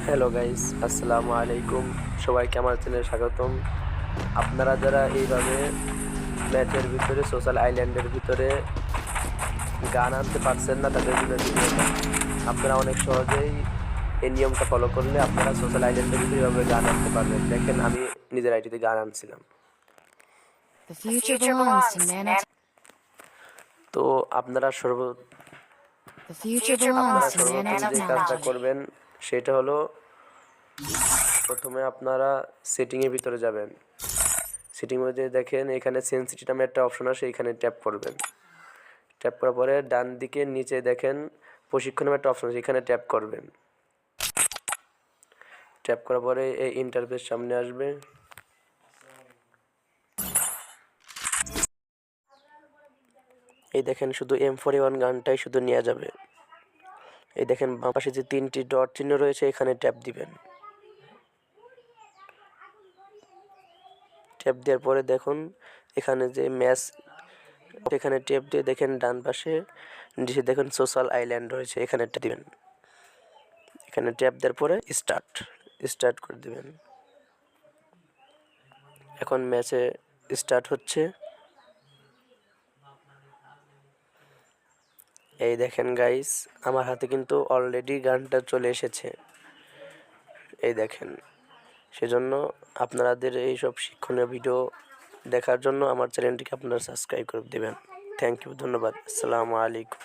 Hello guys, আসসালামু আলাইকুম। সবাইকে আমার চ্যানেলে স্বাগতম। আপনারা যারা এইভাবে ম্যাচের ভিতরে সোশ্যাল আইল্যান্ডের ভিতরে গান আনতে পারছেন না, তাদের জন্য ভিডিওটা। আপনারা অনেক সহজেই এই নিয়মটা ফলো করলে আপনারা সোশ্যাল আইল্যান্ডের ভিতরে এইভাবে গান আনতে পারবেন। দেখেন, আমি নিজের আইডিতে গান আনছিলাম। The future belongs to Nano. তো আপনারা The future belongs to সর্বপ্রথম যে কাজটা nanotechnology. করবেন সেটা হলো, প্রথমে আপনারা সেটিংয়ের ভিতরে যাবেন। সেটিং মধ্যে দেখেন এখানে সেন্সিটিভ নামে একটা অপশন আছে, এখানে ট্যাপ করবেন। ট্যাপ করার পরে ডান দিকে নিচে দেখেন প্রশিক্ষণ নামে একটা অপশন আছে, এখানে ট্যাপ করবেন। ট্যাপ করার পরে এই ইন্টারফেস সামনে আসবে। এই দেখেন শুধু M41 গানটাই শুধু নেওয়া যাবে। এই দেখেন বাম পাশে যে 3টি ডট চিহ্ন রয়েছে, এখানে ট্যাপ দিবেন। ট্যাপ দেওয়ার পরে দেখুন এখানে যে ম্যাচ, এখানে ট্যাপ দিয়ে দেখেন ডান পাশে নিচে দেখুন সোশ্যাল আইল্যান্ড রয়েছে, এখানে ট্যাপ দিবেন। এখানে ট্যাপ দেওয়ার পরে স্টার্ট করে দিবেন। এখন ম্যাচে স্টার্ট হচ্ছে। এই দেখেন গাইস, আমার হাতে কিন্তু অলরেডি গানটা চলে এসেছে। এই দেখেন, সেজন্য আপনাদের এইসব শিক্ষণীয় ভিডিও দেখার জন্য আমার চ্যানেলটিকে আপনারা সাবস্ক্রাইব করে দেবেন। থ্যাংক ইউ, ধন্যবাদ। আসসালামু আলাইকুম।